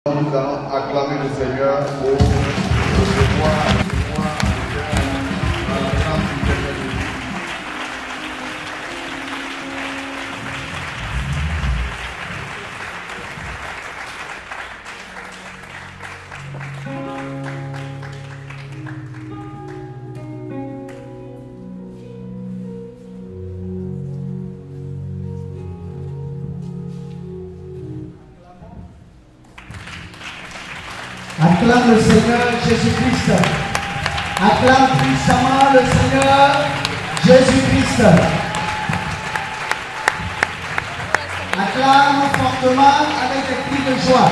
Nous allons acclamer le Seigneur pour recevoir la grâce du Seigneur Jésus. Acclame le Seigneur Jésus-Christ. Acclame puissamment le Seigneur Jésus-Christ. Acclame fortement avec des cris de joie.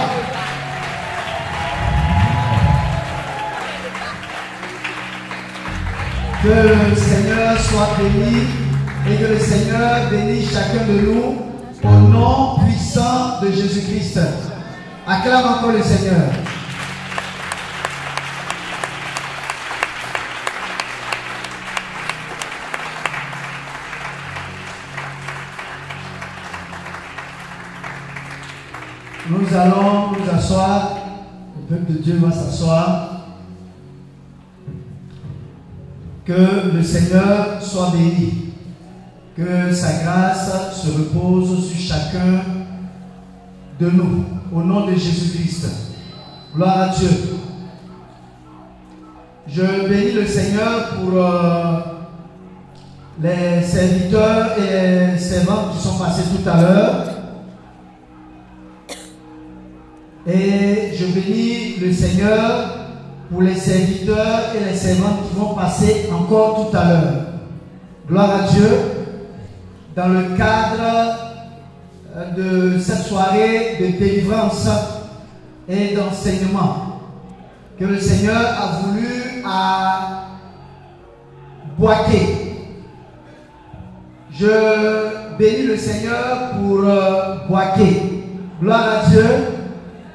Que le Seigneur soit béni et que le Seigneur bénisse chacun de nous au nom puissant de Jésus-Christ. Acclame encore le Seigneur. Nous allons nous asseoir, le peuple de Dieu va s'asseoir. Que le Seigneur soit béni, que sa grâce se repose sur chacun de nous, au nom de Jésus-Christ. Gloire à Dieu. Je bénis le Seigneur pour les serviteurs et les servantes qui sont passés tout à l'heure. Et je bénis le Seigneur pour les serviteurs et les servantes qui vont passer encore tout à l'heure. Gloire à Dieu. Dans le cadre de cette soirée de délivrance et d'enseignement que le Seigneur a voulu à Boaké. Je bénis le Seigneur pour Boaké. Gloire à Dieu.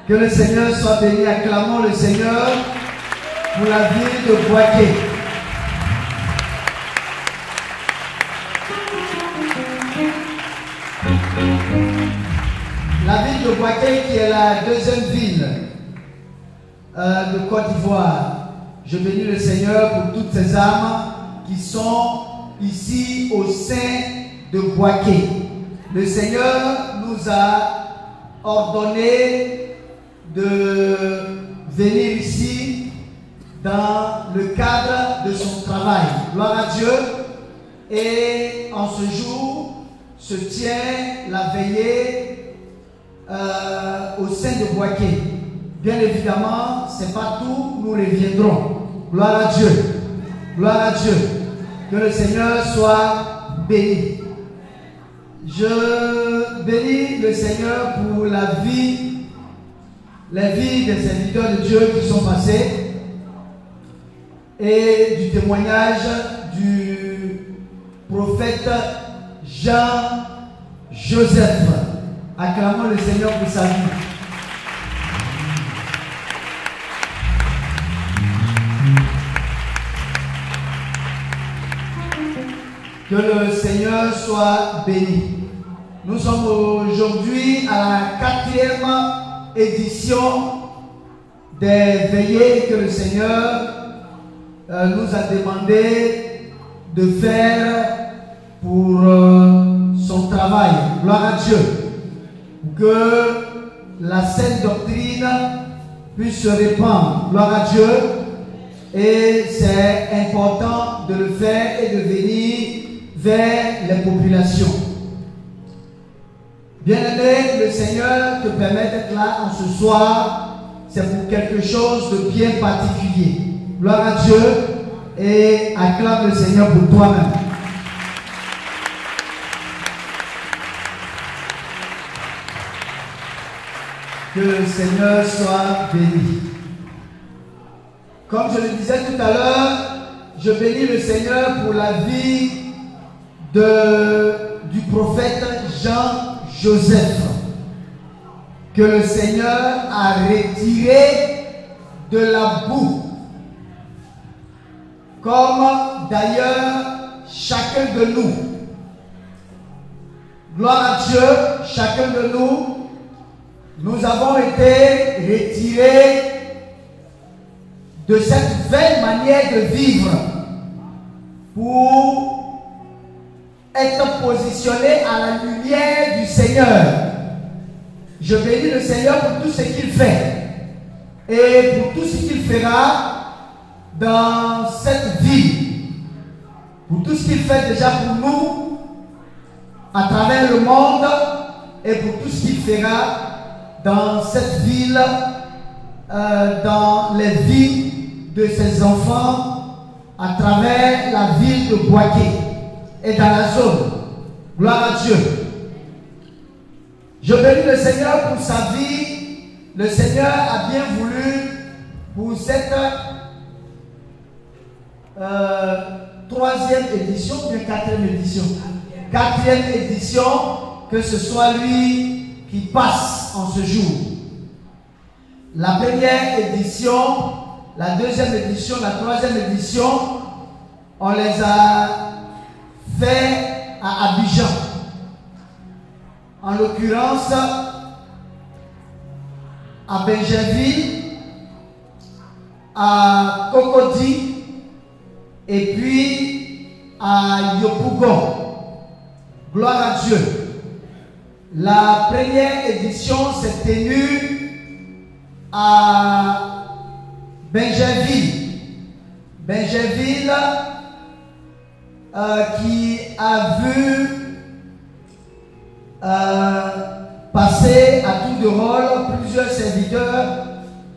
Que le Seigneur soit béni. Acclamons le Seigneur pour la ville de Boaké. La ville de Boaké qui est la deuxième ville de Côte d'Ivoire. Je bénis le Seigneur pour toutes ces âmes qui sont ici au sein de Boaké. Le Seigneur nous a ordonné de venir ici dans le cadre de son travail. Gloire à Dieu. Et en ce jour se tient la veillée au sein de Boaké. Bien évidemment, ce n'est pas tout, nous reviendrons. Gloire à Dieu. Gloire à Dieu. Que le Seigneur soit béni. Je bénis le Seigneur pour la vie, les vies des serviteurs de Dieu qui sont passés et du témoignage du prophète Jean-Joseph. Acclamons le Seigneur pour sa vie. Que le Seigneur soit béni. Nous sommes aujourd'hui à la 4e édition des veillées que le Seigneur nous a demandé de faire pour son travail. Gloire à Dieu. Que la sainte doctrine puisse se répandre. Gloire à Dieu. Et c'est important de le faire et de venir vers les populations. Bien-aimé, le Seigneur te permet d'être là en ce soir. C'est pour quelque chose de bien particulier. Gloire à Dieu et acclame le Seigneur pour toi-même. Que le Seigneur soit béni. Comme je le disais tout à l'heure, je bénis le Seigneur pour la vie du prophète Jean-Joseph, que le Seigneur a retiré de la boue, comme d'ailleurs chacun de nous. Gloire à Dieu, chacun de nous nous avons été retirés de cette vaine manière de vivre pour être positionnés à la lumière du Seigneur. Je bénis le Seigneur pour tout ce qu'il fait et pour tout ce qu'il fera dans cette vie, pour tout ce qu'il fait déjà pour nous à travers le monde et pour tout ce qu'il fera dans cette ville, dans les vies de ses enfants à travers la ville de Boaké et dans la zone. Gloire à Dieu. Je bénis le Seigneur pour sa vie. Le Seigneur a bien voulu pour cette troisième édition, ou bien quatrième édition. Quatrième édition, que ce soit lui qui passe en ce jour. La première édition, la deuxième édition, la troisième édition, on les a fait à Abidjan. En l'occurrence, à Benjerville, à Cocody et puis à Yopougon. Gloire à Dieu. La première édition s'est tenue à Benjerville. Benjerville qui a vu passer à tour de rôle plusieurs serviteurs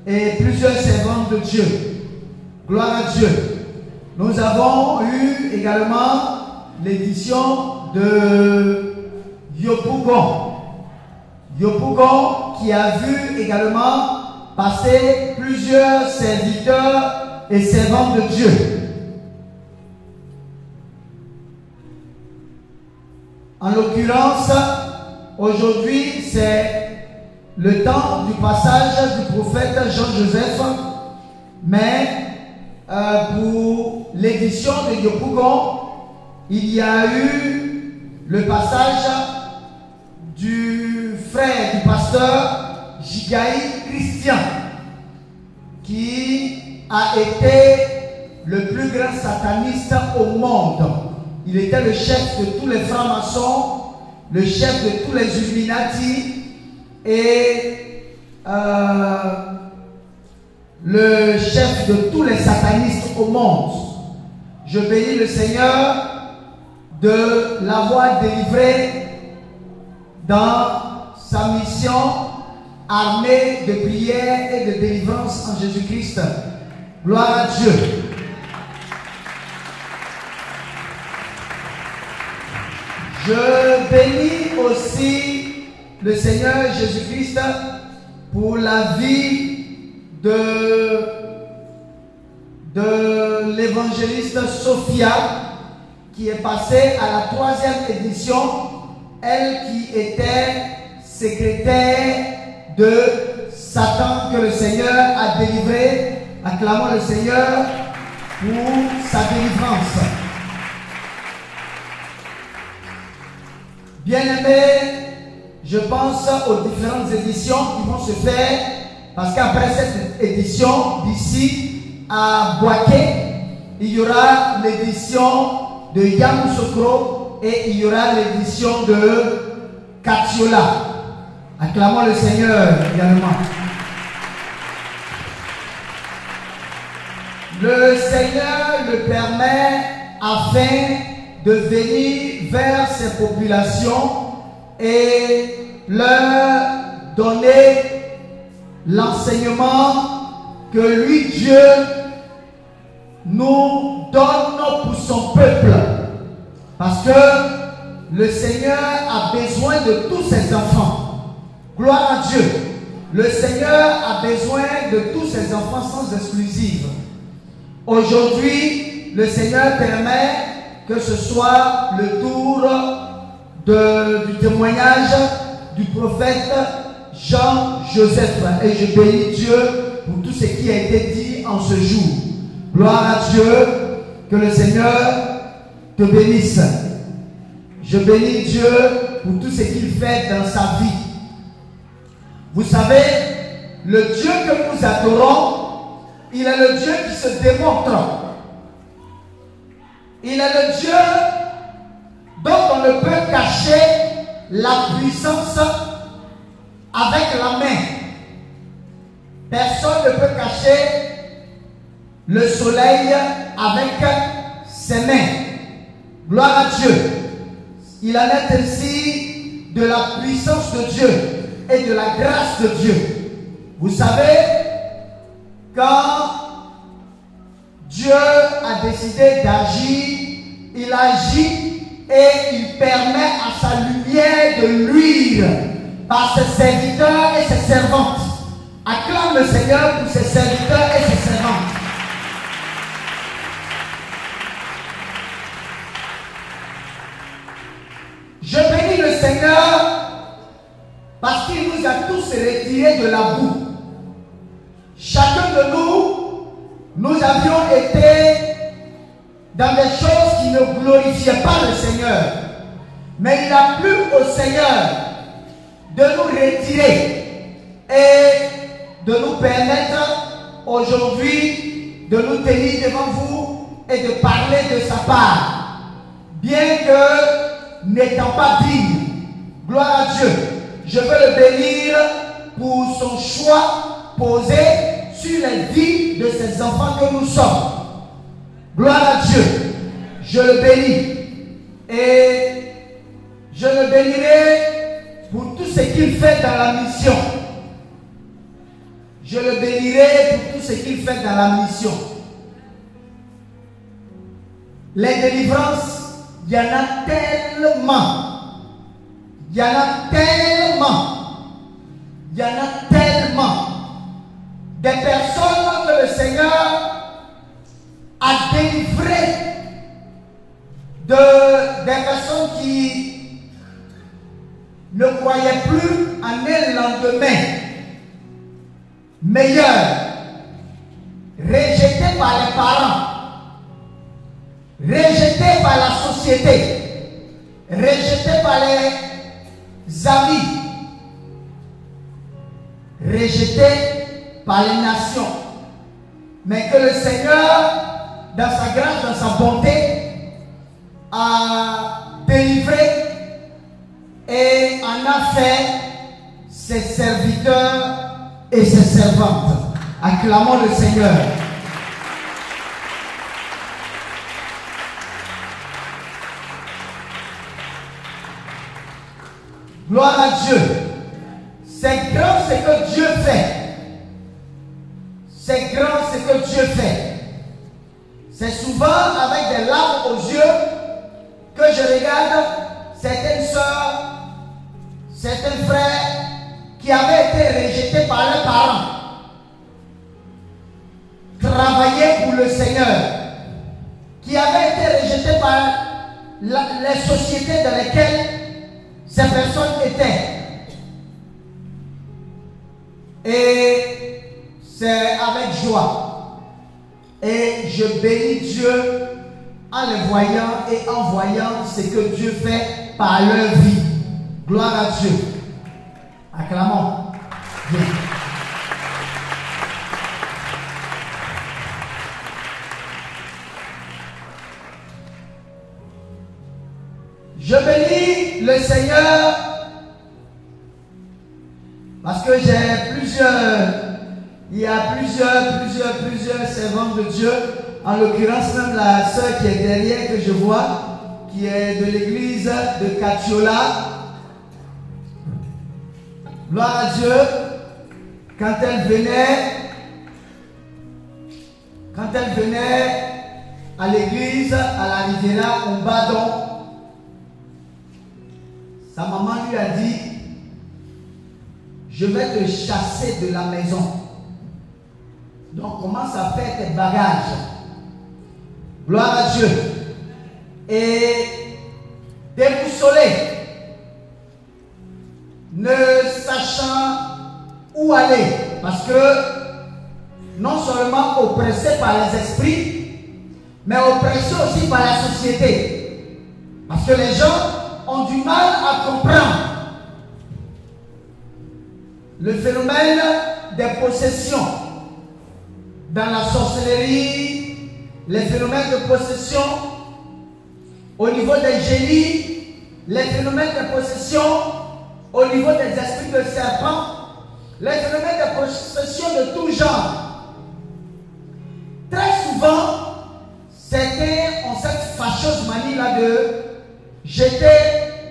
et plusieurs servantes de Dieu. Gloire à Dieu. Nous avons eu également l'édition de Yopougon. Yopougon qui a vu également passer plusieurs serviteurs et servantes de Dieu. En l'occurrence, aujourd'hui, c'est le temps du passage du prophète Jean-Joseph, mais pour l'édition de Yopougon, il y a eu le passage du frère du pasteur Jigaï Christian, qui a été le plus grand sataniste au monde. Il était le chef de tous les francs-maçons, le chef de tous les Illuminati et le chef de tous les satanistes au monde. Je bénis le Seigneur de l'avoir délivré dans sa mission armée de prière et de délivrance en Jésus-Christ. Gloire à Dieu. Je bénis aussi le Seigneur Jésus-Christ pour la vie de l'évangéliste Sophia, qui est passée à la troisième édition, elle qui était secrétaire de Satan, que le Seigneur a délivré. Acclamons le Seigneur pour sa délivrance. Bien-aimés, je pense aux différentes éditions qui vont se faire, parce qu'après cette édition d'ici à Boaké, il y aura l'édition de Yamoussoukro et il y aura l'édition de Katiola. Acclamons le Seigneur également. Le Seigneur le permet afin de venir vers ces populations et leur donner l'enseignement que lui, Dieu, nous donne pour son peuple. Parce que le Seigneur a besoin de tous ses enfants. Gloire à Dieu. Le Seigneur a besoin de tous ses enfants sans exclusive. Aujourd'hui, le Seigneur permet que ce soit le tour du témoignage du prophète Jean-Joseph. Et je bénis Dieu pour tout ce qui a été dit en ce jour. Gloire à Dieu, que le Seigneur te bénisse. Je bénis Dieu pour tout ce qu'il fait dans sa vie. Vous savez, le Dieu que nous adorons, il est le Dieu qui se démontre. Il est le Dieu dont on ne peut cacher la puissance avec la main. Personne ne peut cacher le soleil avec ses mains. Gloire à Dieu. Il en est ainsi de la puissance de Dieu et de la grâce de Dieu. Vous savez, quand Dieu a décidé d'agir, il agit et il permet à sa lumière de luire par ses serviteurs et ses servantes. Acclame le Seigneur pour ses serviteurs et ses servantes. Je bénis le Seigneur parce qu'il nous a tous retirés de la boue. Chacun de nous avions été dans des choses qui ne glorifiaient pas le Seigneur. Mais il a plu au Seigneur de nous retirer et de nous permettre aujourd'hui de nous tenir devant vous et de parler de sa part. Bien que n'étant pas digne, gloire à Dieu, je veux le bénir pour son choix posé sur les vies de ses enfants que nous sommes. Gloire à Dieu, je le bénis et je le bénirai pour tout ce qu'il fait dans la mission. Je le bénirai pour tout ce qu'il fait dans la mission. Les délivrances, il y en a tellement. Il y en a tellement. Il y en a tellement. Des personnes que le Seigneur a délivrées des personnes qui ne croyaient plus en un lendemain meilleur, rejetées par les parents, rejetées par la société, rejetées par les amis, rejetées par les nations. Mais que le Seigneur, dans sa grâce, dans sa bonté, a délivré et en a fait ses serviteurs et ses servantes. Acclamons le Seigneur. Gloire à Dieu. C'est grand ce que Dieu fait. C'est grand ce que Dieu fait. C'est souvent avec des larmes aux yeux que je regarde certaines sœurs, certains frères qui avaient été rejetés par leurs parents, travailler pour le Seigneur, qui avaient été rejetés par les sociétés dans lesquelles ces personnes étaient. Et c'est avec joie. Et je bénis Dieu en les voyant et en voyant ce que Dieu fait par leur vie. Gloire à Dieu. Acclamons. Bien. Je bénis le Seigneur parce que il y a plusieurs servantes de Dieu, en l'occurrence même la sœur qui est derrière que je vois, qui est de l'église de Catiola. Gloire à Dieu. Quand elle venait à l'église, à la Riviera, au Badon, sa maman lui a dit: je vais te chasser de la maison. Donc commence à faire tes bagages. Gloire à Dieu. Et déboussolé, ne sachant où aller, parce que non seulement oppressé par les esprits, mais oppressé aussi par la société. Parce que les gens ont du mal à comprendre le phénomène des possessions dans la sorcellerie, les phénomènes de possession au niveau des génies, les phénomènes de possession au niveau des esprits de serpents, les phénomènes de possession de tout genre. Très souvent, certains ont cette fâcheuse manie-là de jeter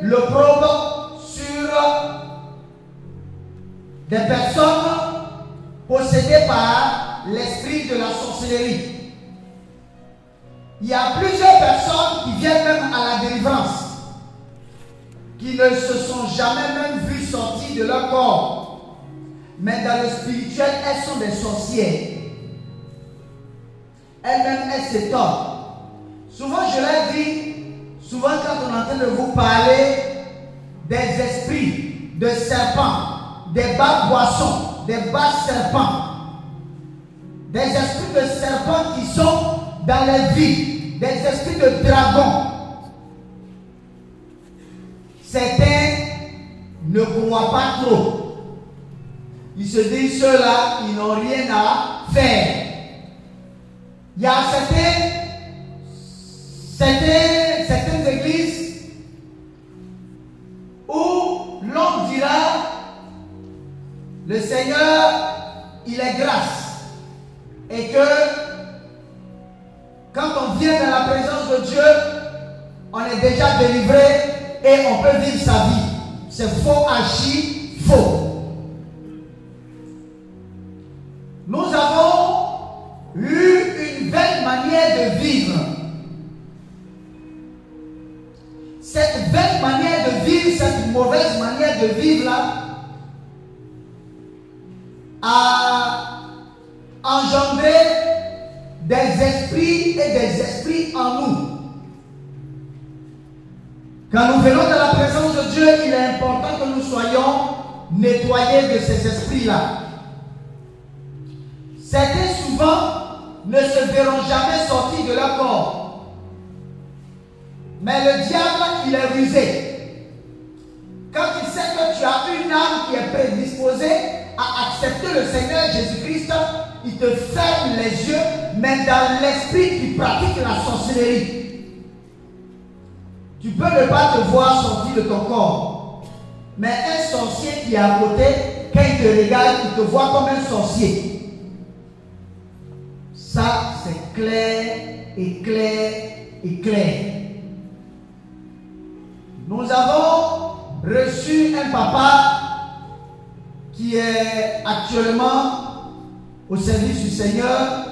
l'opprobre sur des personnes possédées par l'esprit de la sorcellerie. Il y a plusieurs personnes qui viennent même à la délivrance, qui ne se sont jamais même vues sortir de leur corps, mais dans le spirituel, elles sont des sorcières. Elles-mêmes, elles s'étonnent. Souvent, je l'ai dit, souvent quand on est en train de vous parler des esprits de serpents, des bas poissons, des bas serpents, des esprits de serpents qui sont dans les vies, des esprits de dragons. Certains ne croient pas trop. Ils se disent ceux-là, ils n'ont rien à faire. Il y a certaines églises où l'on dira le Seigneur, il est grâce. Et que quand on vient dans la présence de Dieu, on est déjà délivré et on peut vivre sa vie. C'est faux, archi, faux. Nous avons eu une belle manière de vivre. Cette belle manière de vivre, cette mauvaise manière de vivre là, a engendré des esprits et des esprits en nous. Quand nous venons dans la présence de Dieu, il est important que nous soyons nettoyés de ces esprits-là. Certains souvent ne se verront jamais sortir de leur corps. Mais le diable, il est rusé. Quand il sait que tu as une âme qui est prédisposée à accepter le Seigneur Jésus-Christ, il te ferme les yeux, mais dans l'esprit qui pratique la sorcellerie. Tu peux ne pas te voir sortir de ton corps, mais un sorcier qui est à côté, quand il te regarde, il te voit comme un sorcier. Ça, c'est clair et clair et clair. Nous avons reçu un papa qui est actuellement au service du Seigneur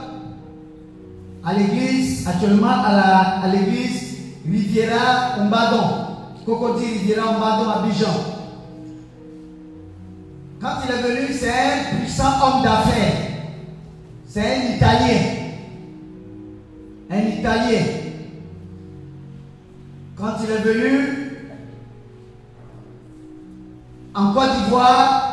à l'église, actuellement à l'église Riviera Ombadon, Cocody Riviera Ombadon à Abidjan. Quand il est venu, c'est un puissant homme d'affaires. C'est un Italien. Un Italien. Quand il est venu en Côte d'Ivoire,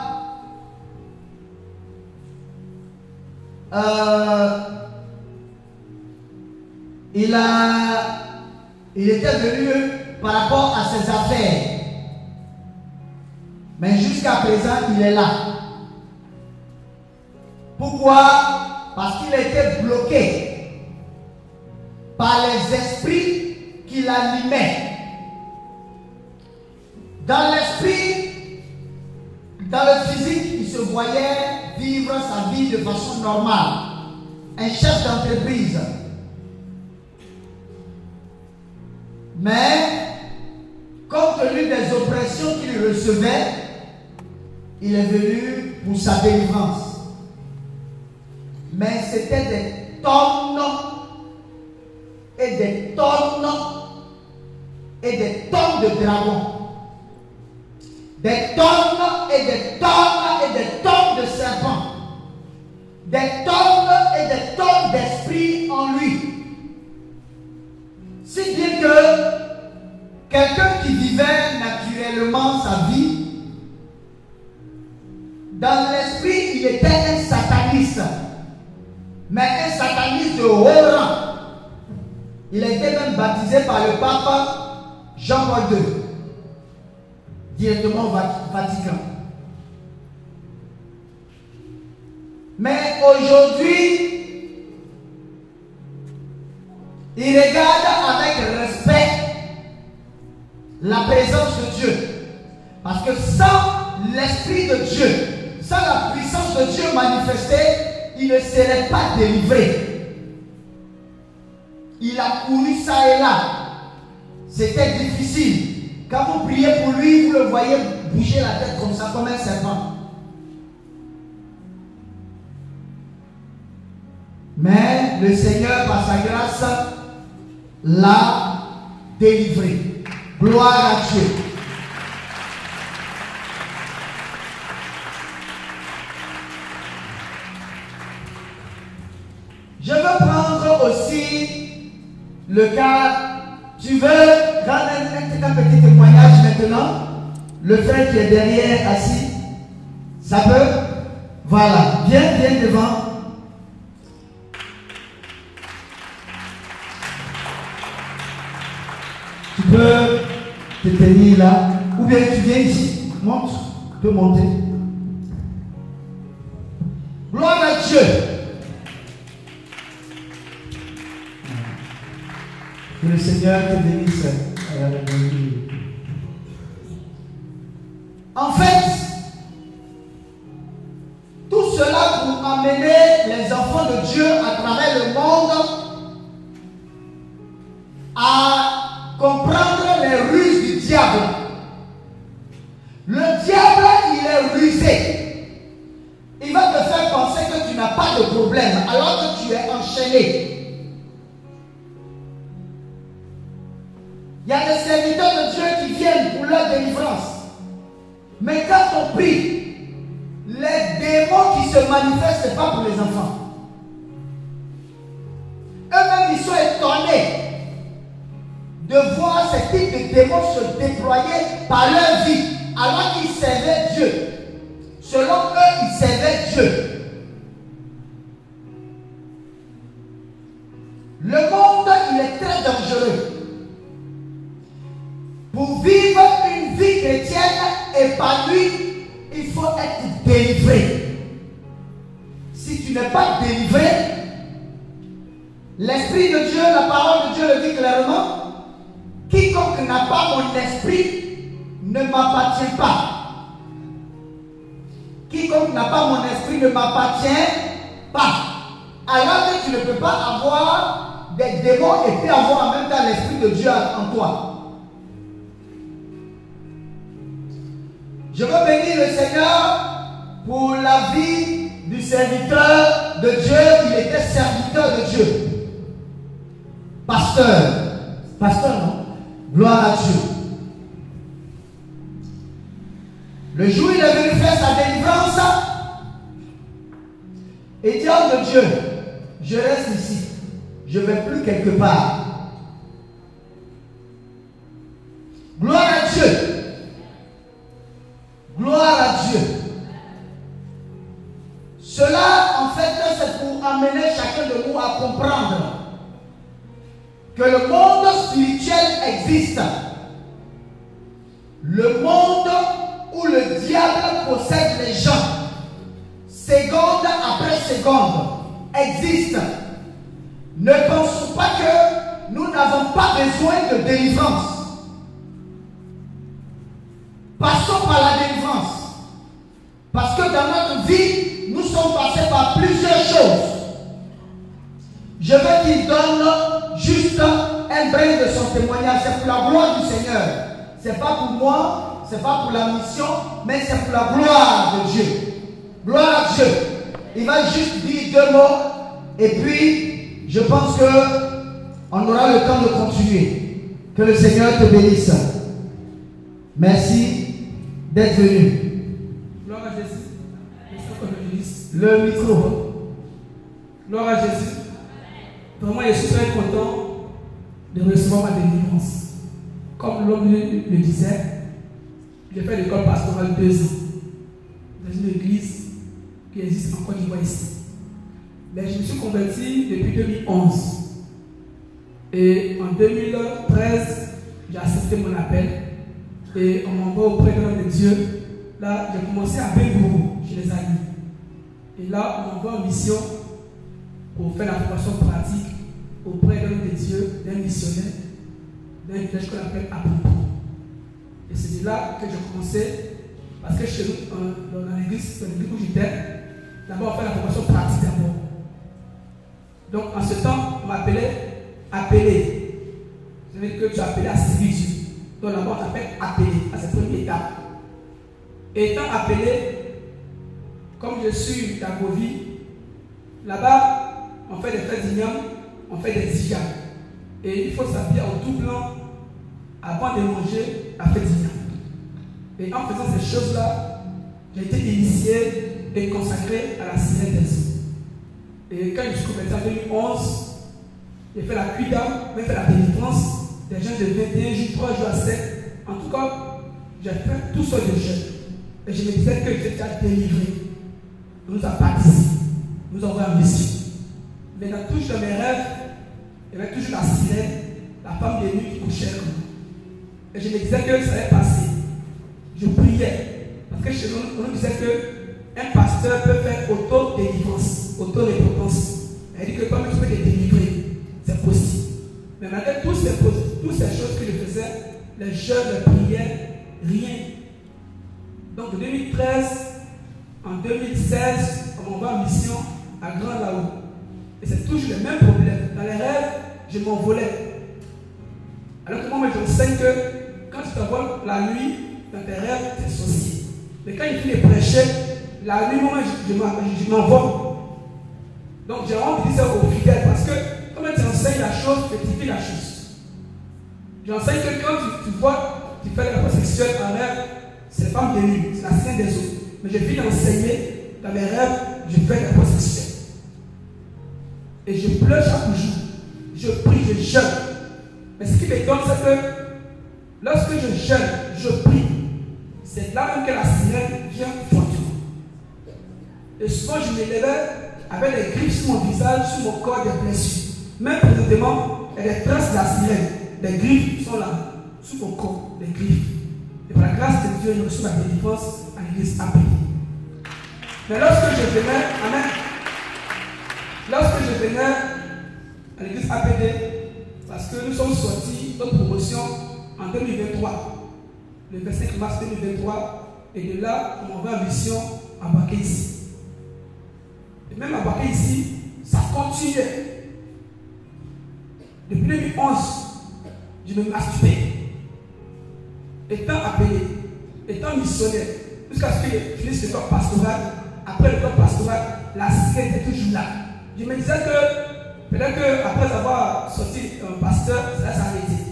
il était venu par rapport à ses affaires. Mais jusqu'à présent, il est là. Pourquoi? Parce qu'il était bloqué par les esprits qui l'animaient. Dans l'esprit, dans le physique, il se voyait vivre sa vie de façon normale. Un chef d'entreprise. Mais, compte tenu des oppressions qu'il recevait, il est venu pour sa délivrance. Mais c'était des tonnes et des tonnes et des tonnes de dragons. Des tonnes et des tonnes et des tonnes de serpents. Des tonnes et des tonnes d'esprits en lui. Si bien que quelqu'un qui vivait naturellement sa vie, dans l'esprit, il était un sataniste. Mais un sataniste de haut rang. Il a été même baptisé par le pape Jean-Paul II, directement au Vatican. Mais aujourd'hui, il regarde avec respect la présence de Dieu. Parce que sans l'Esprit de Dieu, sans la puissance de Dieu manifestée, il ne serait pas délivré. Il a couru ça et là. C'était difficile. Quand vous priez pour lui, vous le voyez bouger la tête comme ça, comme un serpent. Mais le Seigneur, par sa grâce, l'a délivré. Gloire à Dieu. Je veux prendre aussi le cas. Tu veux rendre un petit témoignage maintenant? Le frère qui est derrière assis, ça peut? Voilà, viens devant. Tu peux te tenir là, ou bien tu viens ici, monte, tu peux monter. Gloire à Dieu. Que le Seigneur te bénisse. En fait, tout cela pour amener les enfants de Dieu à travers le monde à comprendre les ruses du diable. Le diable, il est rusé. Il va te faire penser que tu n'as pas de problème alors que tu es enchaîné. Il y a des serviteurs de Dieu qui viennent pour leur délivrance. Mais quand on prie, les démons qui se manifestent, ce n'est pas pour les enfants. Eux-mêmes, ils sont étonnés de voir ces types de démons se déployer par leur vie, alors qu'ils servaient Dieu. Selon eux, ils servaient Dieu. Le monde, il est très dangereux. Pour vivre une vie chrétienne épanouie, il faut être délivré. Si tu n'es pas délivré, l'Esprit de Dieu, la parole de Dieu le dit clairement, quiconque n'a pas mon esprit ne m'appartient pas. Quiconque n'a pas mon esprit ne m'appartient pas. Alors que tu ne peux pas avoir des démons et puis avoir en même temps l'Esprit de Dieu en toi. Je veux bénir le Seigneur pour la vie du serviteur de Dieu. Il était serviteur de Dieu. Pasteur. Pasteur, non? Gloire à Dieu. Le jour où il est venu faire sa délivrance, il dit, homme de Dieu, je reste ici. Je ne vais plus quelque part. Gloire à Dieu. Gloire à Dieu. Cela, en fait, c'est pour amener chacun de nous à comprendre que le monde spirituel existe. Le monde où le diable possède les gens, seconde après seconde, existe. Ne pensons pas que nous n'avons pas besoin de délivrance. Passons par la délivrance. Parce que dans notre vie, nous sommes passés par plusieurs choses. Je veux qu'il donne juste un brin de son témoignage. C'est pour la gloire du Seigneur. Ce n'est pas pour moi, ce n'est pas pour la mission, mais c'est pour la gloire de Dieu. Gloire à Dieu. Il va juste dire 2 mots et puis je pense qu'on aura le temps de continuer. Que le Seigneur te bénisse. Merci d'être venu. Gloire à Jésus. Le micro. Gloire à Jésus. Vraiment, je suis très content de recevoir ma délivrance. Comme l'homme le disait, j'ai fait l'école pastorale 2 ans dans une église qui existe en Côte d'Ivoire ici. Mais je me suis converti depuis 2011. Et en 2013, j'ai accepté mon appel. Et on m'envoie auprès de l'homme de Dieu. Là, j'ai commencé à Bengourou, chez les amis. Et là, on m'envoie en mission pour faire la formation pratique auprès d'un homme de Dieu, d'un missionnaire, d'un village qu'on appelle Apompo. Et c'est de là que j'ai commencé, parce que chez nous, dans l'église où j'étais, d'abord on fait la formation pratique d'abord. Donc en ce temps, on m'appelait appelé. Ça veut dire que tu es appelé à servir Dieu. Donc d'abord on t'appelle appelé, à cette première étape. Et étant appelé, comme je suis d'Agovie, là-bas, on fait des fêtes d'igname, on fait des zigas. Et il faut s'habiller en tout blanc avant de manger la fête d'igname. Et en faisant ces choses-là, j'ai été initié et consacré à la sirène des eaux. Et quand je suis converti en 2011, j'ai fait la cuida, j'ai fait la délivrance des jeunes de 21 jours, 3 jours à 7. En tout cas, j'ai fait tout sortes de jeûnes. Et je me disais que j'étais déjà délivré. On nous a participé, nous avons en mission. Mais dans tous mes rêves, il y avait toujours la sirène, la femme de nuit qui couchait avec moi. Et je me disais que ça allait passer. Je priais. Parce que chez nous, on nous disait qu'un pasteur peut faire auto-délivrance, auto-repentance. Elle dit que toi, tu peux te délivrer. C'est possible. Mais malgré toutes ces choses que je faisais, les jeûnes, les prières, rien. Donc de 2013, en 2016, on m'envoie en mission à Grand Laou. Et c'est toujours le même problème. Dans les rêves, je m'envolais. Alors que moi, j'enseigne que quand tu t'envoles la nuit, dans tes rêves, tu es sorcier. Mais quand il finit de prêcher, la nuit, moi, je m'envole. Donc j'ai envie de dire ça aux fidèles parce que comme tu enseignes la chose, tu vis la chose. J'enseigne que quand tu vois, tu fais des rapports sexuels en rêve, c'est la femme de nuit, c'est la scène des eaux. Mais je vis d'enseigner dans mes rêves, je fais des rapports sexuels. Et je pleure chaque jour. Je prie, je jeûne. Mais ce qui m'étonne, c'est que lorsque je jeûne, je prie. C'est là même que la sirène vient fondre. Et souvent, je me levais avec des griffes sur mon visage, sur mon corps, des blessures. Même présentement, il y a des traces de la sirène. Des griffes sont là, sur mon corps, des griffes. Et par la grâce de Dieu, j'ai reçu ma délivrance à l'église appelée. Mais lorsque je venais, amen, lorsque je venais à l'église APD, parce que nous sommes sortis notre promotion en 2023, le 25 mars 2023, et de là, on m'envoie en mission à Baké ici. Et même à Baké ici, ça continuait. Depuis 2011, je me masturbais. Étant appelé, étant missionnaire, jusqu'à ce que je finisse le corps pastoral, après le corps pastoral, la sirène était toujours là. Je me disais que peut-être qu'après avoir sorti un pasteur, ça va s'arrêter.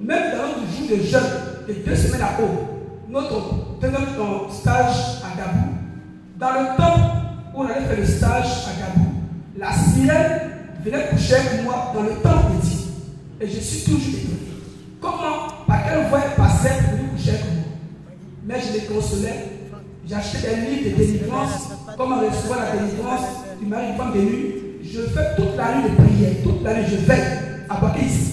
Même dans notre jour de jeûne, de 2 semaines à haut, notre stage à Gabou, dans le temps où on allait faire le stage à Gabou, la sirène venait coucher avec moi dans le temple de Dieu. Et je suis toujours étonné. Comment, par quelle voie elle passait pour venir coucher avec moi? Mais je les consolais. J'achetais des livres de délivrance, comment recevoir la délivrance du mari, du femme de nuit. Je fais toute la nuit de prière, toute la nuit je veille à Baké ici.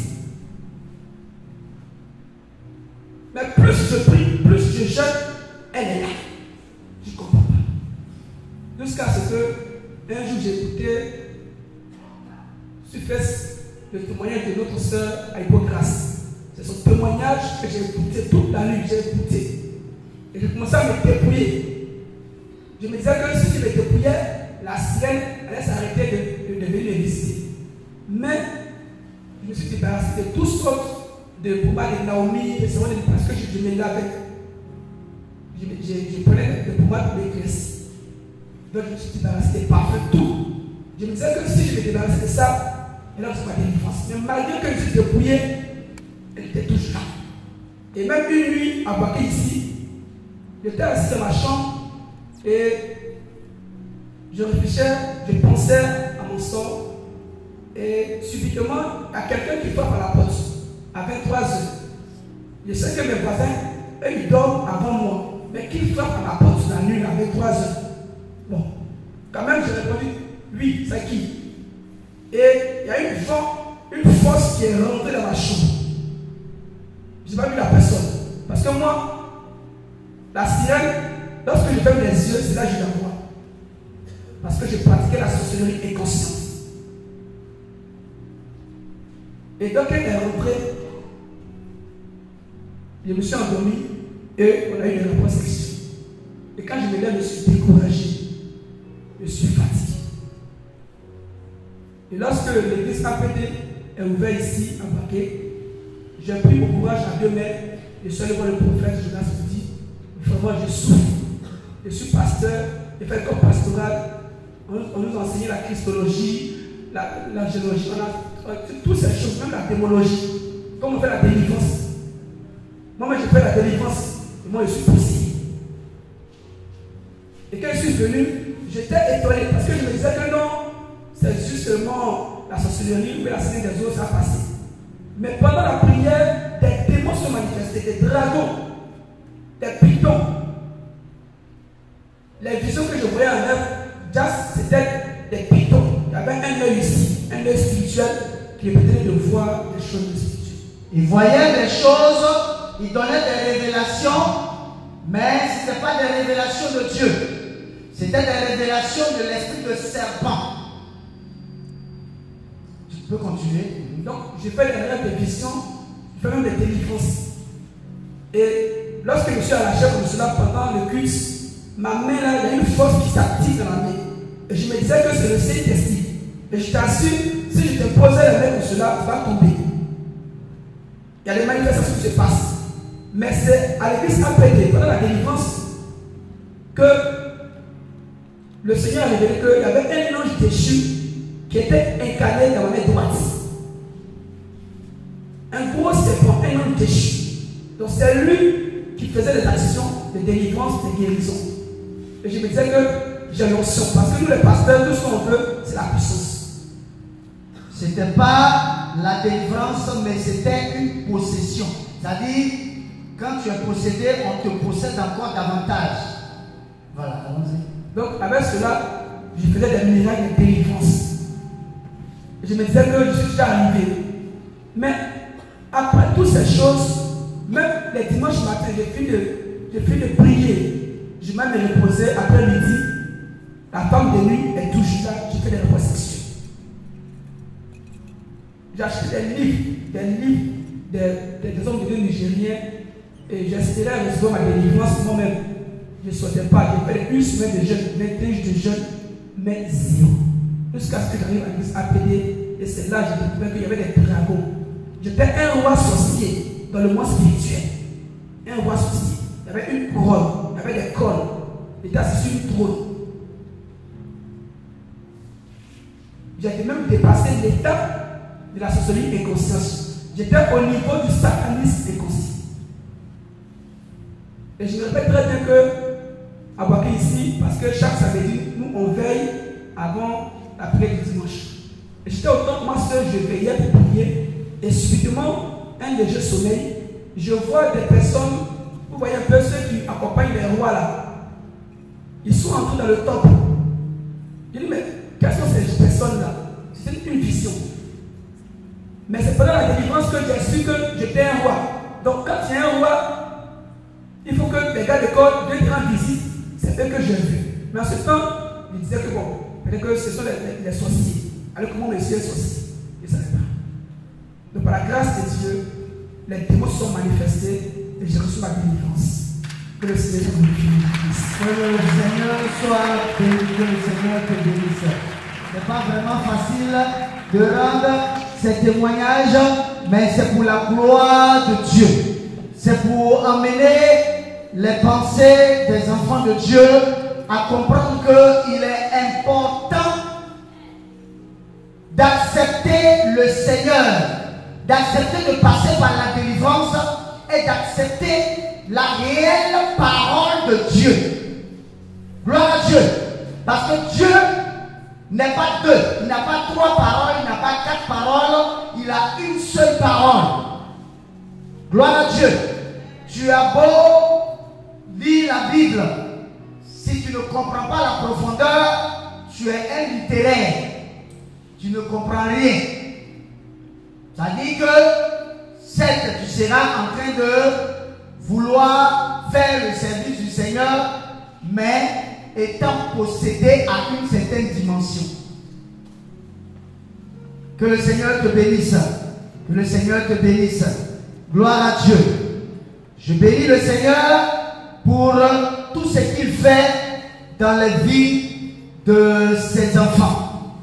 Mais plus je prie, plus je jeûne, elle est là. Je ne comprends pas. Jusqu'à ce que un jour j'ai écouté le témoignage de notre sœur à Hippocrate. C'est son témoignage que j'ai écouté toute la nuit, j'ai écouté. Et je commençais à me dépouiller. Je me disais que si je me dépouillais, la sirène allait s'arrêter de venir me visiter. Mais je me suis débarrassé de toutes sortes de pommades de Naomi, parce que je me lavais. Je prenais des pommades pour l'éclaircir. Donc je me suis débarrassé des parfums, tout. Je me disais que si je me débarrassais de ça, elle a reçu ma délivrance. Mais malgré que je suis dépouillé, elle était toujours là. Et même une nuit, à Baké ici, j'étais assis dans ma chambre et je réfléchissais, je pensais à mon sort. Et subitement, il y a quelqu'un qui frappe à la porte à 23 h. Je sais que mes voisins, eux, ils dorment avant moi. Mais qui frappe à la porte la nuit à 23 h? Bon, quand même, j'ai répondu, oui, c'est qui? Et il y a une force qui est rentrée dans ma chambre. Je n'ai pas vu la personne. Parce que moi, la sirène, lorsque je ferme les yeux, c'est là que je la vois. je pratiquais la sorcellerie inconsciente. Et donc, elle est rentrée. Je me suis endormi et on a eu des rapports sexuels. Et quand je me lève, je suis découragé. Je suis fatigué. Et lorsque l'église APD est ouverte ici, à Baké, j'ai pris mon courage à 2 mètres. Je suis allé voir le prophète Jonas et dit, vraiment, je souffre. Je suis pasteur, j'ai fait comme pastoral. On nous a enseigné la christologie, la géologie, toutes ces choses, même la démologie. Comme on fait la délivrance. Moi, j'ai fait la délivrance. Et moi, je suis poussé. Et quand je suis venu, j'étais étonné parce que je me disais que non, c'est justement la sorcellerie ou la scène des eaux, ça a passé. Mais pendant la prière, des démons se manifestaient, des dragons, des pitons. Les visions que je voyais en œuvre, c'était des pitons. Il y avait un œil ici, un œil spirituel qui permettait de voir des choses spirituelles. Il voyait des choses, il donnait des révélations, mais ce n'était pas des révélations de Dieu. C'était des révélations de l'esprit de serpent. Tu peux continuer. Donc, j'ai fait des rêves de visions, j'ai fait même des délivrances. Et lorsque je suis à la chair comme cela pendant le culte, ma main là, il y a une force qui s'active dans la main. Et je me disais que c'est le Saint-Esprit. Et je t'assure, si je te posais la main comme cela, tu vas tomber. Il y a des manifestations qui se passent. Mais c'est à l'église APD, pendant la délivrance, que le Seigneur a révélé qu'il y avait un ange déchu qui était incarné dans ma main droite. Un gros serpent, un ange déchu. Donc c'est lui qui faisait des actions de délivrance, de guérison. Et je me disais que j'ai l'onction. Parce que nous les pasteurs, tout ce qu'on veut, c'est la puissance. Ce n'était pas la délivrance, mais c'était une possession. C'est-à-dire, quand tu es possédé, on te possède encore davantage. Voilà, allons-y. Donc avec cela, je faisais des miracles de délivrance. Je me disais que je suis déjà arrivé. Mais après toutes ces choses, même les dimanches matin, j'ai fini de prier. Je m'en ai reposé après midi. La femme de nuit est toujours là. J'ai fait des rapports sexuels. J'ai acheté des livres des hommes de Dieu nigériens et j'espérais recevoir ma délivrance moi-même. Je ne souhaitais pas. J'ai fait une semaine de jeûne, 21 jours de jeûne, mais zéro. Jusqu'à ce que j'arrive à l'église APD et c'est là que j'ai découvert qu'il y avait des dragons. J'étais un roi sorcier dans le monde spirituel. Un roi sorcier. Il y avait une couronne, il y avait des cornes. Il était assis sur une trône. J'ai même dépassé l'état de la sorcellerie inconsciente. J'étais au niveau du satanisme inconscient. Et je me répète très bien que, à Baké ici, parce que chaque samedi, nous on veille avant la prière du dimanche. Et j'étais au temple, moi seul, je veillais pour prier. Et subitement, un des jeux sommeil, je vois des personnes, vous voyez un peu ceux qui accompagnent les rois là. Ils sont entrés dans le temple. Je dis, mais quelles sont ces personnes-là? C'est une vision. Mais c'est pendant la délivrance que j'ai su que j'étais un roi. Donc quand il y a un roi, il faut que les gars de corps viennent rendre visite. C'est eux que j'ai vu. Mais en ce temps, ils disaient que bon, peut-être que ce sont les sorciers. Alors comment monsieur est sorcier? Je ne savais pas. Donc par la grâce de Dieu, les démons sont manifestés et j'ai reçu ma délivrance. Que le Seigneur soit glorifié. Que le Seigneur soit béni, que le Seigneur te bénisse. Ce n'est pas vraiment facile de rendre ces témoignages, mais c'est pour la gloire de Dieu. C'est pour emmener les pensées des enfants de Dieu à comprendre qu'il est important d'accepter le Seigneur, d'accepter de passer par la délivrance et d'accepter la réelle parole de Dieu. Gloire à Dieu. Parce que Dieu n'est pas deux, il n'a pas trois paroles, il n'a pas quatre paroles, il a une seule parole. Gloire à Dieu. Tu as beau lire la Bible, si tu ne comprends pas la profondeur, tu es un littéraire. Tu ne comprends rien. Ça dit que certes, tu seras en train de vouloir faire le service du Seigneur, mais étant possédé à une certaine dimension. Que le Seigneur te bénisse. Que le Seigneur te bénisse. Gloire à Dieu. Je bénis le Seigneur pour tout ce qu'il fait dans la vie de ses enfants.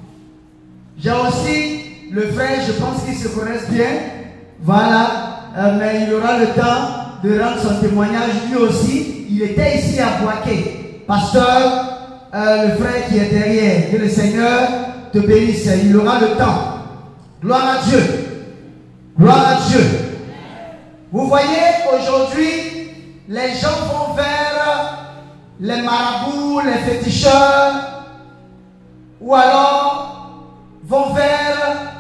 J'ai aussi le frère, je pense qu'ils se connaissent bien. Voilà, mais il aura le temps de rendre son témoignage. Lui aussi, il était ici à Boaké. Pasteur, le frère qui est derrière, que le Seigneur te bénisse. Il aura le temps. Gloire à Dieu. Gloire à Dieu. Vous voyez, aujourd'hui, les gens vont vers les marabouts, les féticheurs, ou alors vont vers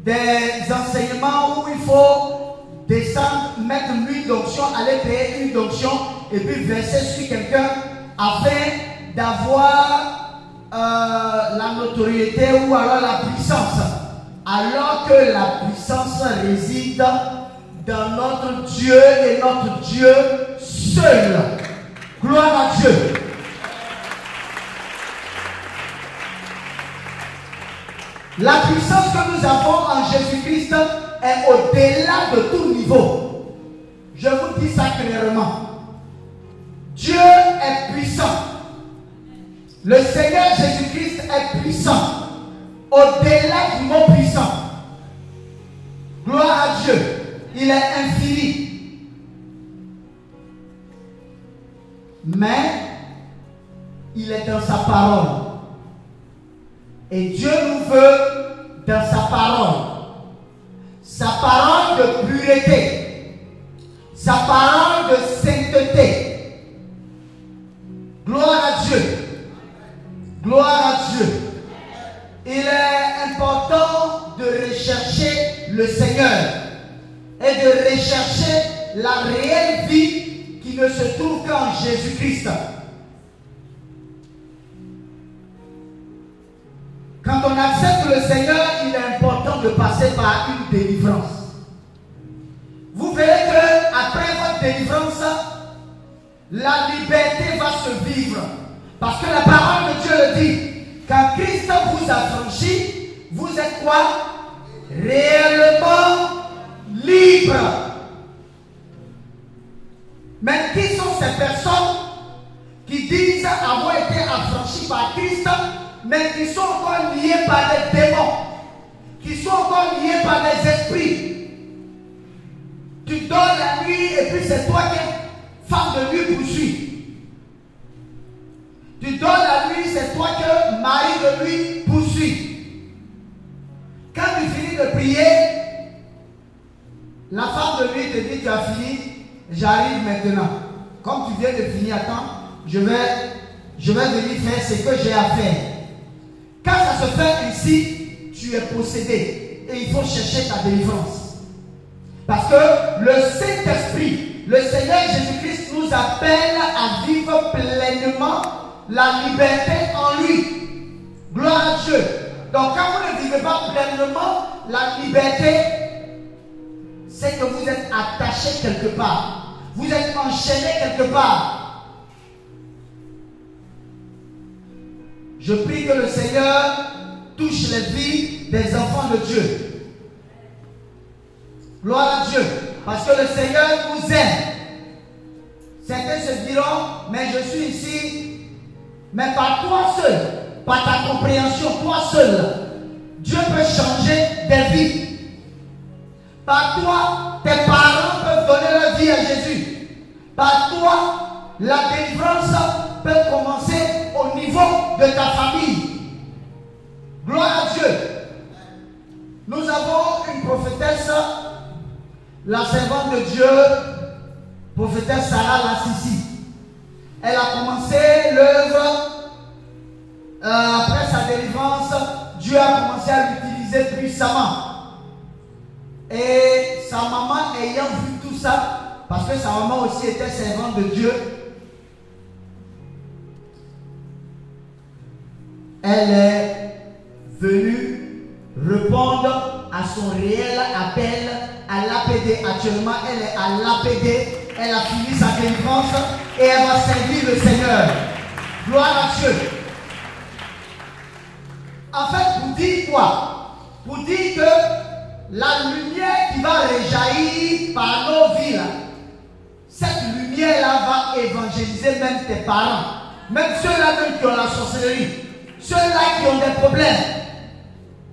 des enseignements où il faut descendre, mettre l'huile d'onction, aller payer une onction et puis verser sur quelqu'un afin d'avoir la notoriété ou alors la puissance. Alors que la puissance réside dans notre Dieu et notre Dieu seul. Gloire à Dieu. La puissance que nous avons en Jésus-Christ est au-delà de tout niveau. Je vous dis ça clairement. Dieu est puissant. Le Seigneur Jésus-Christ est puissant. Au-delà du mot puissant. Gloire à Dieu. Il est infini. Mais il est dans sa parole. Et Dieu nous veut dans sa parole. Sa parole de pureté. Sa parole de sainteté. Gloire à Dieu. Gloire à Dieu. Il est important de rechercher le Seigneur et de rechercher la réelle vie qui ne se trouve qu'en Jésus-Christ. Quand on accepte le Seigneur, il est important de passer par une délivrance. Vous verrez que après votre délivrance, la liberté va se vivre. Parce que la parole de Dieu le dit. Quand Christ vous a franchi, vous êtes quoi? Réellement libre. Mais qui sont ces personnes qui disent avoir été affranchis par Christ, mais qui sont encore liés par des démons, qui sont encore liés par des esprits? Tu dors la nuit et puis c'est toi qui femme de lui poursuit. Tu dors la nuit, c'est toi que mari de lui poursuit. Quand tu finis de prier, la femme de lui te dit: tu as fini, j'arrive maintenant. Comme tu viens de finir, attends, je vais venir faire ce que j'ai à faire. Quand ça se fait ainsi, tu es possédé et il faut chercher ta délivrance. Parce que le Saint-Esprit, le Seigneur Jésus-Christ nous appelle à vivre pleinement la liberté en lui. Gloire à Dieu. Donc quand vous ne vivez pas pleinement la liberté, c'est que vous êtes attaché quelque part. Vous êtes enchaîné quelque part. Je prie que le Seigneur touche les vies des enfants de Dieu. Gloire à Dieu. Parce que le Seigneur nous aime. Certains se diront: mais je suis ici. Mais par toi seul, par ta compréhension, toi seul, Dieu peut changer des vies. Par toi, tes parents peuvent donner leur vie à Jésus. Par toi, la délivrance peut commencer au niveau de ta famille. Gloire à Dieu. Nous avons une prophétesse, la servante de Dieu, prophétesse Sarah Lassisi. Elle a commencé l'œuvre après sa délivrance. Dieu a commencé à l'utiliser puissamment. Et sa maman ayant vu tout ça, parce que sa maman aussi était servante de Dieu, elle est venue répondre à son réel appel à l'APD. Actuellement, elle est à l'APD. Elle a fini sa délivrance et elle va servir le Seigneur. Gloire à Dieu. En fait, pour dire quoi? Pour dire que la lumière qui va rejaillir par nos vies, là, cette lumière-là va évangéliser même tes parents. Même ceux-là même qui ont la sorcellerie. Ceux-là qui ont des problèmes.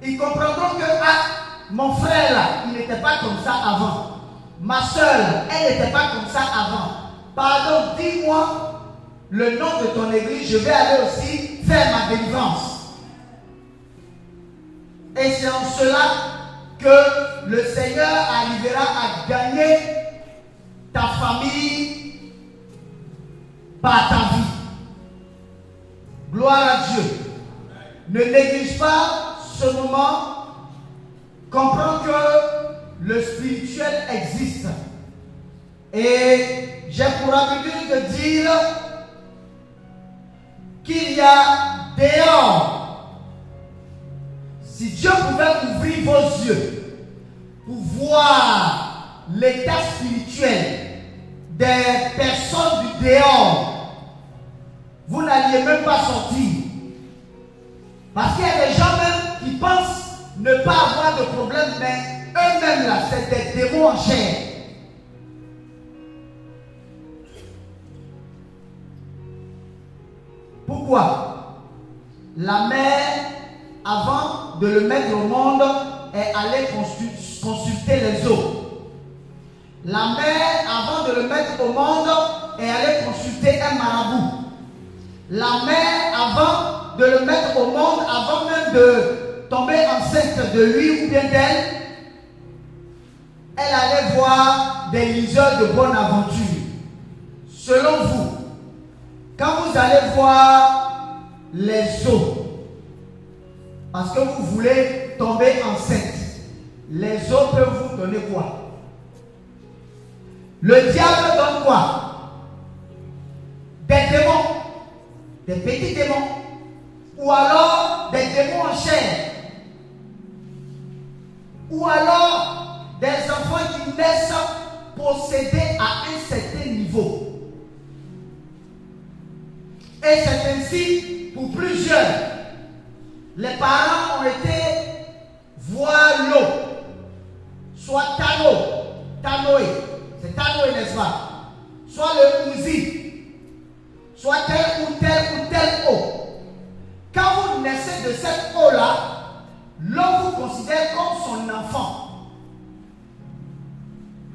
Ils comprendront que mon frère là, il n'était pas comme ça avant. Ma soeur là, elle n'était pas comme ça avant. Pardon, dis-moi le nom de ton église, je vais aller aussi faire ma délivrance. Et c'est en cela que le Seigneur arrivera à gagner ta famille par ta vie. Gloire à Dieu. Ne néglige pas ce moment. Comprends que le spirituel existe. Et j'ai pour habitude de dire qu'il y a dehors. Si Dieu pouvait ouvrir vos yeux pour voir l'état spirituel des personnes du dehors, vous n'alliez même pas sortir. Parce qu'il y a des gens même qui pensent ne pas avoir de problème, mais eux-mêmes là, c'est des démons en chair. Pourquoi? La mère, avant de le mettre au monde, est allée consulter les os. La mère, avant de le mettre au monde, est allée consulter un marabout. La mère, avant de le mettre au monde, avant même de tomber enceinte de lui ou bien d'elle, elle allait voir des liseurs de bonne aventure. Selon vous, quand vous allez voir les os, parce que vous voulez tomber enceinte, les os peuvent vous donner quoi? Le diable donne quoi? Des démons, des petits démons, ou alors des démons en chair, ou alors des enfants qui naissent possédés à un certain niveau. Et c'est ainsi pour plusieurs. Les parents ont été voir l'eau, soit Tanoé, c'est Tanoé, n'est-ce pas? Soit le Uzi, soit telle ou telle eau. Quand vous naissez de cette eau-là, l'eau vous considère comme son enfant.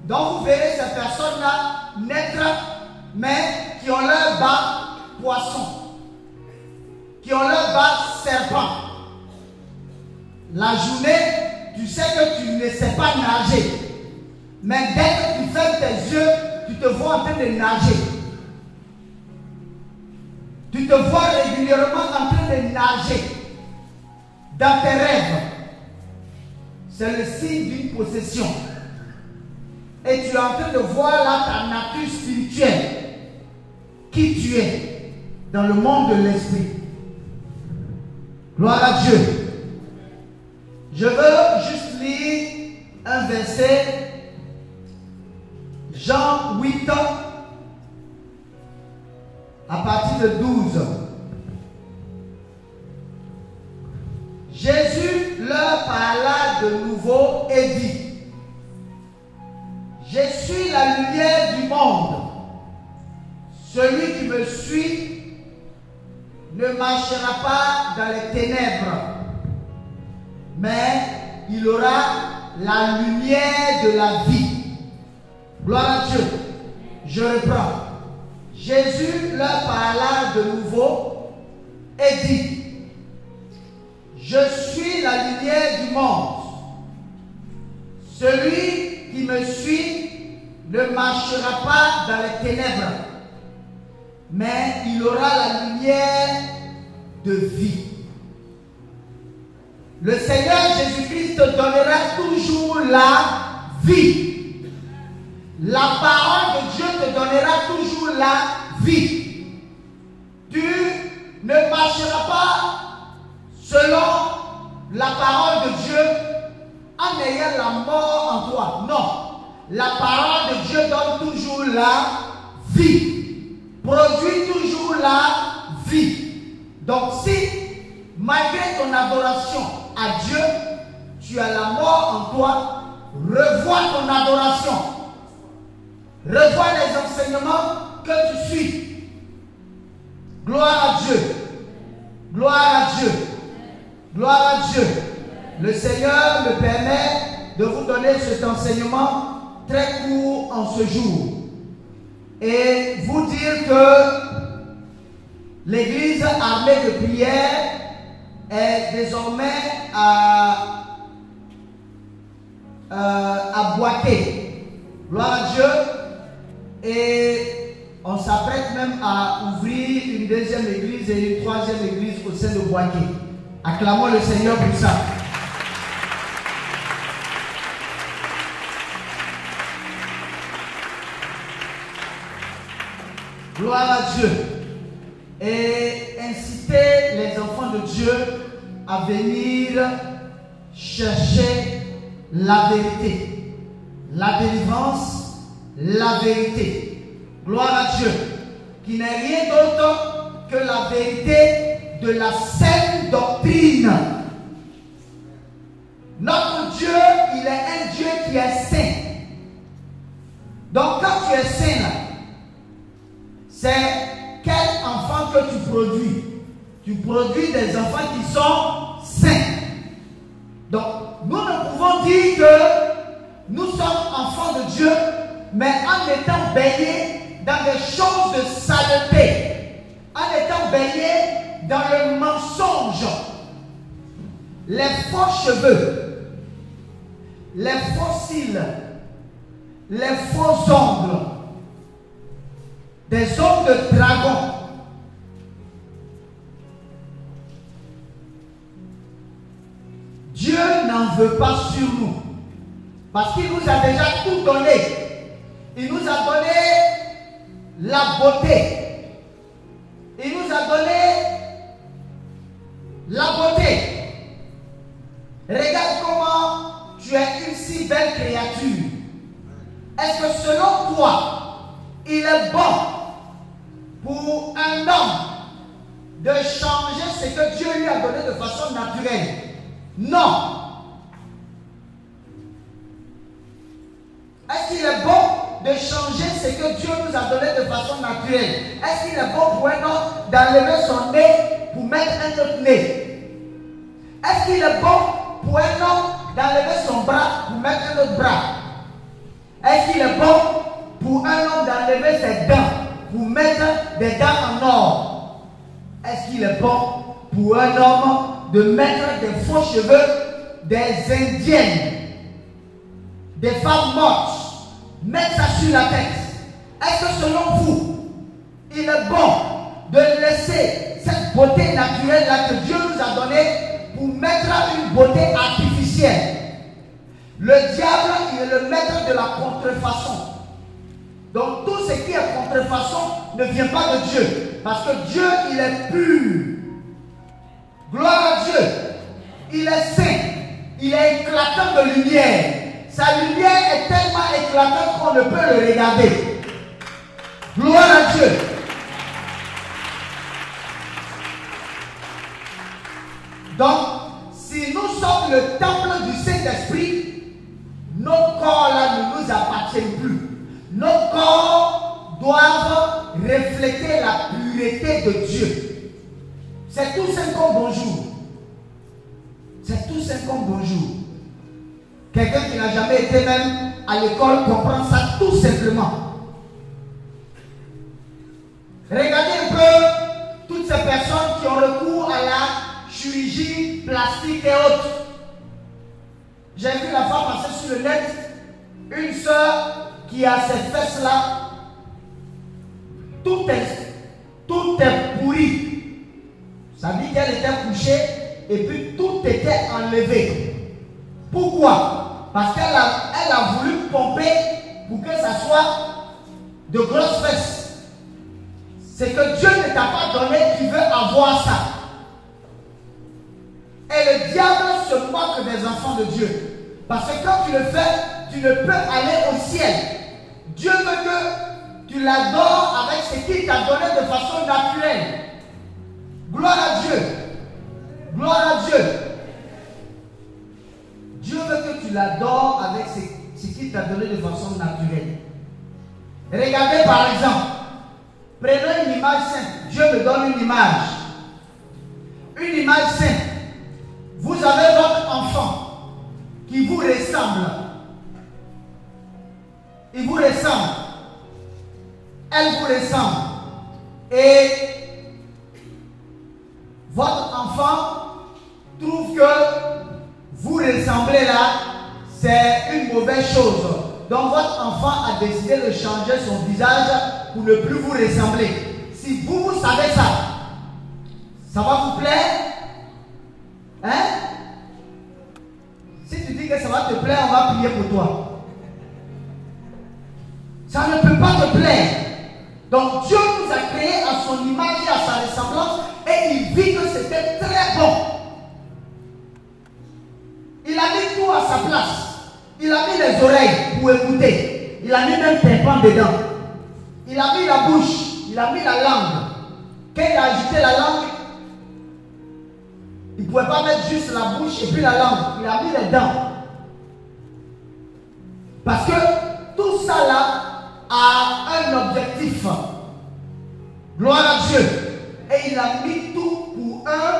Donc vous verrez ces personnes-là naître, mais qui ont leur bas poisson, qui ont leur bas serpent. La journée, tu sais que tu ne sais pas nager. Mais dès que tu fermes tes yeux, tu te vois en train de nager. Tu te vois régulièrement en train de nager dans tes rêves. C'est le signe d'une possession. Et tu es en train de voir là ta nature spirituelle, qui tu es dans le monde de l'esprit. Gloire à Dieu. Je veux juste lire un verset, Jean 8, à partir de 12. Jésus leur parla de nouveau et dit: je suis la lumière du monde. Celui qui me suit ne marchera pas dans les ténèbres, mais il aura la lumière de la vie. Gloire à Dieu. Je reprends. Jésus leur parla de nouveau et dit: je suis la lumière du monde. Celui qui me suit ne marchera pas dans les ténèbres, mais il aura la lumière de vie. Le Seigneur Jésus-Christ te donnera toujours la vie. La parole de Dieu te donnera toujours la vie. Tu ne marcheras pas selon la parole de Dieu en ayant la mort en toi. Non. La parole de Dieu donne toujours la vie. Produit toujours la vie. Donc si, malgré ton adoration à Dieu, tu as la mort en toi, revois ton adoration. Revois les enseignements que tu suis. Gloire à Dieu. Gloire à Dieu. Gloire à Dieu. Le Seigneur me permet de vous donner cet enseignement très court en ce jour. Et vous dire que l'église armée de prière est désormais à Boaké. Gloire à Dieu. Et on s'apprête même à ouvrir une deuxième église et une troisième église au sein de Boaké. Acclamons le Seigneur pour ça. Gloire à Dieu. Et inciter les enfants de Dieu à venir chercher la vérité, la délivrance, la vérité. Gloire à Dieu. Qui n'est rien d'autre que la vérité de la saine doctrine. Notre Dieu, il est un Dieu qui est saint. Donc quand tu es saint là, c'est quel enfant que tu produis? Tu produis des enfants qui sont saints. Donc, nous ne pouvons dire que nous sommes enfants de Dieu, mais en étant baignés dans des choses de saleté, en étant baignés dans le mensonge, les faux cheveux, les faux cils, les faux ongles, des ongles de dragon. Dieu n'en veut pas sur nous. Parce qu'il nous a déjà tout donné. Il nous a donné la beauté. Il nous a donné la beauté. Regarde comment tu es une si belle créature. Est-ce que selon toi, il est bon pour un homme de changer ce que Dieu lui a donné de façon naturelle? Non. Est-ce qu'il est bon de changer ce que Dieu nous a donné de façon naturelle? Est-ce qu'il est bon pour un homme d'enlever son nez pour mettre un autre nez? Est-ce qu'il est bon pour un homme d'enlever son bras pour mettre un autre bras? Est-ce qu'il est bon pour un homme d'enlever ses dents pour mettre des dents en or? Est-ce qu'il est bon pour un homme de mettre des faux cheveux des indiennes, des femmes mortes, mettre ça sur la tête? Est-ce que selon vous, il est bon de laisser cette beauté naturelle-là que Dieu nous a donnée pour mettre une beauté artificielle? Le diable, il est le maître de la contrefaçon. Donc tout ce qui est contrefaçon ne vient pas de Dieu. Parce que Dieu, il est pur. Gloire à Dieu. Il est saint. Il est éclatant de lumière. Sa lumière est tellement éclatante qu'on ne peut le regarder. Gloire à Dieu. Donc, si nous sommes le temple du Saint-Esprit, nos corps là ne nous appartiennent plus. Nos corps doivent refléter la pureté de Dieu. C'est tout simple comme bonjour. C'est tout simple comme bonjour. Quelqu'un qui n'a jamais été même à l'école comprend ça tout simplement. Regardez un peu toutes ces personnes qui ont recours à la chirurgie plastique et autres. J'ai vu la fois passer sur le net une soeur qui a ces fesses là. Tout est pourri. Ça dit qu'elle était couchée et puis tout était enlevé. Pourquoi? Parce qu'elle a voulu pomper pour que ça soit de grosses fesses. C'est que Dieu ne t'a pas donné, tu veux avoir ça. Et le diable se moque des enfants de Dieu. Parce que quand tu le fais, tu ne peux aller au ciel. Dieu veut que tu l'adores avec ce qu'il t'a donné de façon naturelle. Gloire à Dieu. Gloire à Dieu. Dieu veut que tu l'adores avec ce qu'il t'a donné de façon naturelle. Regardez par exemple. Prenons une image simple. Dieu me donne une image. Une image simple. Vous avez votre enfant qui vous ressemble. Il vous ressemble. Elle vous ressemble. Et votre enfant trouve que vous ressemblez là, c'est une mauvaise chose. Donc votre enfant a décidé de changer son visage pour ne plus vous ressembler. Si vous savez ça, ça va vous plaire? Hein? Si tu dis que ça va te plaire, on va prier pour toi. Ça ne peut pas te plaire. Donc Dieu nous a créés à son image et à sa ressemblance et il vit que c'était très bon. Il a mis tout à sa place. Il a mis les oreilles pour écouter. Il a mis même tympan dedans. Il a mis la bouche. Il a mis la langue. Quand il a ajouté la langue, il ne pouvait pas mettre juste la bouche et puis la langue. Il a mis les dents. Parce que tout ça là a un objectif. Gloire à Dieu. Et il a mis tout pour un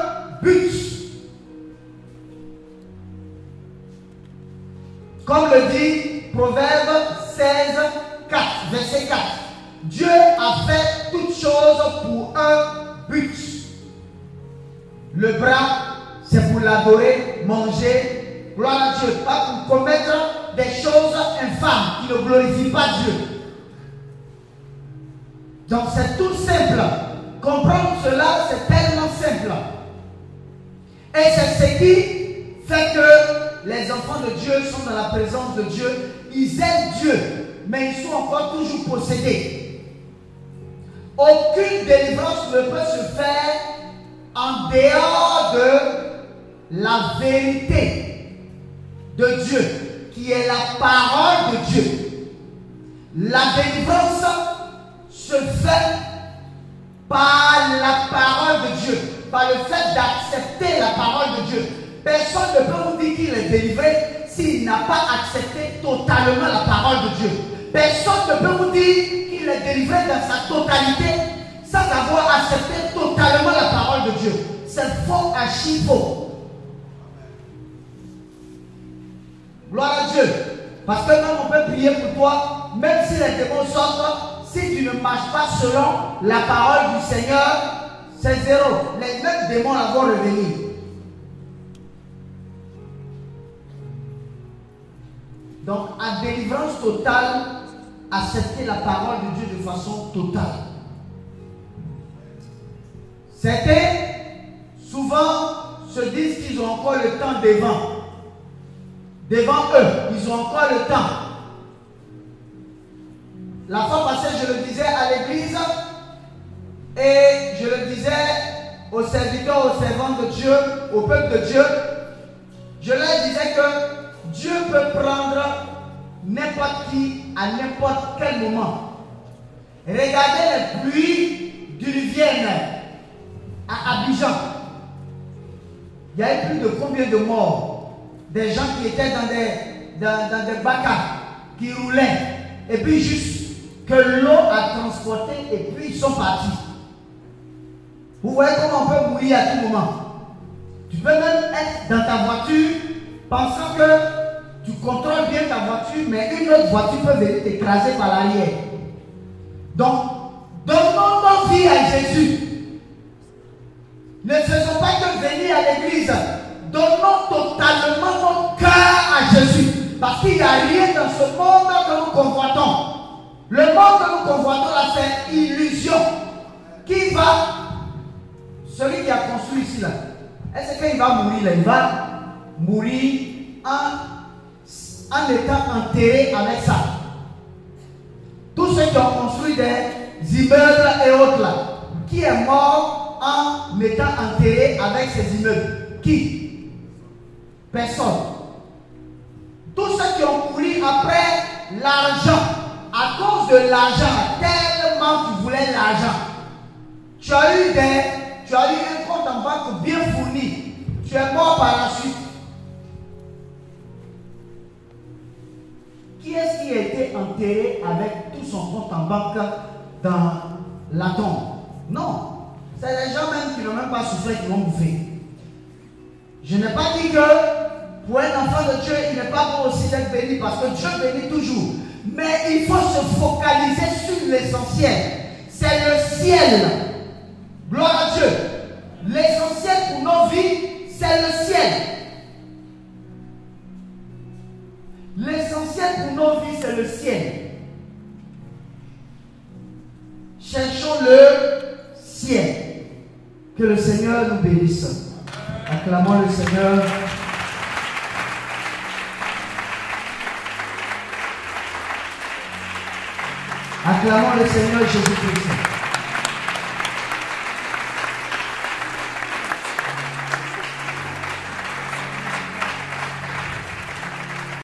but. Comme le dit Proverbe 16, 4, verset 4. Dieu a fait toutes choses pour un but. Le bras, c'est pour l'adorer, manger. Gloire à Dieu. Pas pour commettre des choses infâmes qui ne glorifient pas Dieu. Donc c'est tout simple. Comprendre cela, c'est tellement simple. Et c'est ce qui fait que les enfants de Dieu sont dans la présence de Dieu. Ils aiment Dieu, mais ils sont encore toujours possédés. Aucune délivrance ne peut se faire en dehors de la vérité de Dieu, qui est la parole de Dieu. La délivrance se fait par la parole de Dieu, par le fait d'accepter la parole de Dieu. Personne ne peut vous dire qu'il est délivré s'il n'a pas accepté totalement la parole de Dieu. Personne ne peut vous dire qu'il est délivré dans sa totalité sans avoir accepté totalement la parole de Dieu. C'est faux, archi faux. Gloire à Dieu. Parce que même on peut prier pour toi, même si les démons sortent, si tu ne marches pas selon la parole du Seigneur, c'est zéro. Les mêmes démons vont revenir. Donc, à délivrance totale, accepter la parole de Dieu de façon totale. Certains, souvent, se disent qu'ils ont encore le temps devant eux, ils ont encore le temps. La fois passée, je le disais à l'église et je le disais aux serviteurs, aux servants de Dieu, au peuple de Dieu. Je leur disais que Dieu peut prendre n'importe qui à n'importe quel moment. Regardez les pluies diluviennes à Abidjan. Il y a eu plus de combien de morts? Des gens qui étaient dans des bacas, qui roulaient. Et puis juste que l'eau a transporté et puis ils sont partis. Vous voyez comment on peut mourir à tout moment. Tu peux même être dans ta voiture pensant que tu contrôles bien ta voiture, mais une autre voiture peut venir t'écraser par l'arrière. Donc, donnons nos vies à Jésus. Ne faisons pas que venir à l'église. Donnons totalement notre cœur à Jésus. Parce qu'il n'y a rien dans ce monde que nous convoitons. Le monde que nous convoitons là, c'est illusion. Qui va? Celui qui a construit ici là. Est-ce qu'il va mourir là? Il va mourir en étant enterré avec ça. Tous ceux qui ont construit des immeubles et autres là. Qui est mort en étant enterré avec ces immeubles? Qui? Personne. Tous ceux qui ont couru après l'argent, à cause de l'argent, tellement tu voulais l'argent, tu as eu un banque bien fournie. Tu es mort par la suite. Qui est-ce qui a été enterré avec tout son compte en banque dans la tombe? Non. C'est les gens même qui n'ont même pas souffert qui vont bouffer. Je n'ai pas dit que pour un enfant de Dieu, il n'est pas bon aussi d'être béni parce que Dieu bénit toujours. Mais il faut se focaliser sur l'essentiel. C'est le ciel. Gloire à Dieu. L'essentiel pour nos vies, c'est le ciel. L'essentiel pour nos vies, c'est le ciel. Cherchons le ciel. Que le Seigneur nous bénisse. Acclamons le Seigneur. Acclamons le Seigneur Jésus-Christ.